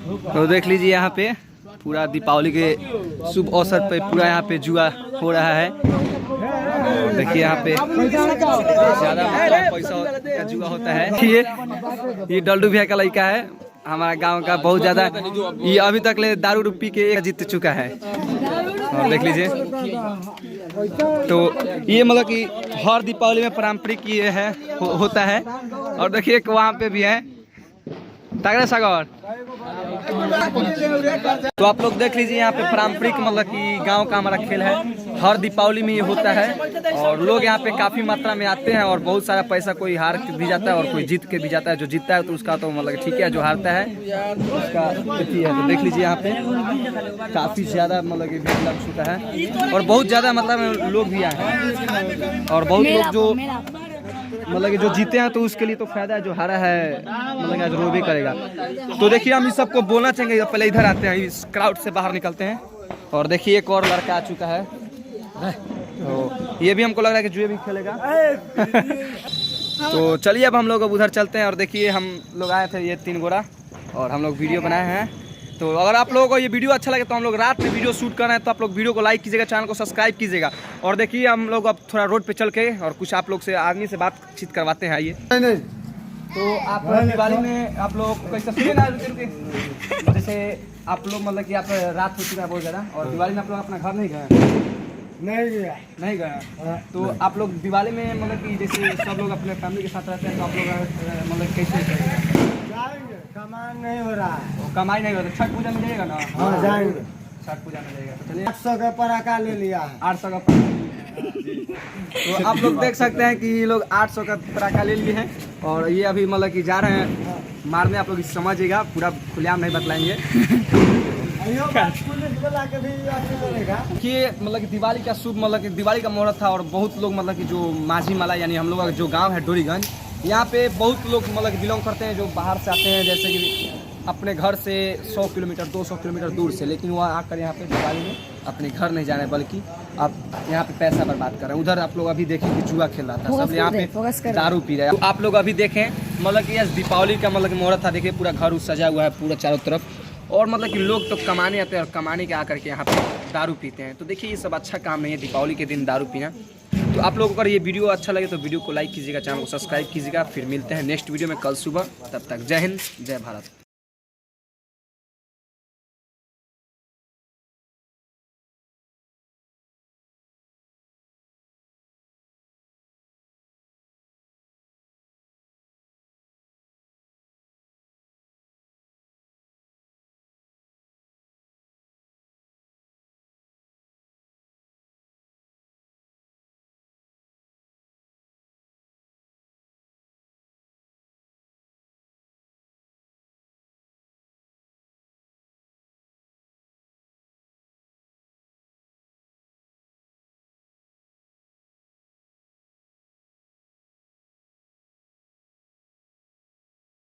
तो देख लीजिए यहाँ पे पूरा दीपावली के शुभ अवसर पे पूरा यहाँ पे जुआ हो रहा है। देखिए यहाँ पे ज्यादा पैसा का जुआ होता है। ये डल्डू भैया का लड़का है हमारा गांव का, बहुत ज्यादा ये अभी तक ले दारू पी के एक जीत चुका है। और देख लीजिए तो ये मतलब कि हर दीपावली में पारंपरिक ये है होता है। और देखिए वहाँ पे भी है तगड़े सागर। तो आप लोग देख लीजिए यहाँ पे पारंपरिक मतलब कि गांव का हमारा खेल है, हर दीपावली में ये होता है। और लोग यहाँ पे काफी मात्रा में आते हैं और बहुत सारा पैसा कोई हार के भी जाता है और कोई जीत के भी जाता है। जो जीतता है तो उसका तो मतलब ठीक है, जो हारता है उसका है। तो देख लीजिए यहाँ पे काफी ज्यादा मतलब कि भीड़ लग चुका है और बहुत ज्यादा मतलब लोग भी आए हैं। और बहुत लोग जो मतलब कि जो जीते हैं तो उसके लिए तो फायदा है, जो हारा है मतलब आज रो भी करेगा। तो देखिए हम इस सबको बोलना चाहेंगे, पहले इधर आते हैं, इस क्राउड से बाहर निकलते हैं। और देखिए एक और लड़का आ चुका है, तो ये भी हमको लग रहा है कि जुए भी खेलेगा। तो चलिए अब हम लोग अब उधर चलते हैं। और देखिए हम लोग आए थे ये 3 गोरा और हम लोग वीडियो बनाए हैं। तो अगर आप लोगों को ये वीडियो अच्छा लगे तो हम लोग रात में वीडियो शूट कर रहे हैं, तो आप लोग वीडियो को लाइक कीजिएगा, चैनल को सब्सक्राइब कीजिएगा। और देखिए हम लोग अब थोड़ा रोड पे चल के और कुछ आप लोग से आदमी से बातचीत करवाते हैं। आइए। तो आप दिवाली में आप लोग कैसे सुने ना, जैसे आप लोग मतलब कि आप रात हो चुका है बहुत ज़्यादा और दिवाली में आप लोग अपना घर नहीं गए? नहीं गया। तो आप लोग दिवाली में मतलब कि जैसे सब लोग अपने फैमिली के साथ रहते हैं, तो आप लोग मतलब कैसे कमाई नहीं हो रहा है? कमाई नहीं हो रहा। छठ पूजा में जाइएगा ना? हाँ जाएंगे। छठ पूजा में जाइएगा। तो चलिए 800 का पटाखा ले लिया है। 800 का तो आप लोग देख सकते हैं कि ये लोग 800 का पटाखा ले लिए हैं और ये अभी मतलब कि जा रहे हैं मारने। आप लोग समझिएगा, पूरा खुलेआम नहीं बतलाएंगे कि मतलब कि दिवाली का शुभ मतलब कि दिवाली का मुहूर्त था। और बहुत लोग मतलब कि जो माझी माला यानी हम लोग का जो गांव है डोरीगंज, यहाँ पे बहुत लोग मतलब कि बिलोंग करते हैं, जो बाहर से आते हैं, जैसे कि अपने घर से 100 किलोमीटर 200 किलोमीटर दूर से, लेकिन वो आकर यहाँ पे दिवाली में अपने घर नहीं जा रहे हैं, बल्कि आप यहाँ पे पैसा बर्बाद कर रहे हैं। उधर आप लोग अभी देखें कि जुआ खेल रहा था, सब यहाँ पे दारू पी रहे हैं। तो आप लोग अभी देखें मतलब कि यस दीपावली का मतलब कि मुहूर्त था। देखिए पूरा घर सजा हुआ है पूरा चारों तरफ, और मतलब कि लोग तो कमाने आते हैं और कमाने के आकर के यहाँ पे दारू पीते हैं। तो देखिए ये सब अच्छा काम नहीं है दीपावली के दिन दारू पीना। तो आप लोगों को अगर ये वीडियो अच्छा लगे तो वीडियो को लाइक कीजिएगा, चैनल को सब्सक्राइब कीजिएगा। फिर मिलते हैं नेक्स्ट वीडियो में कल सुबह। तब तक जय हिंद, जय भारत।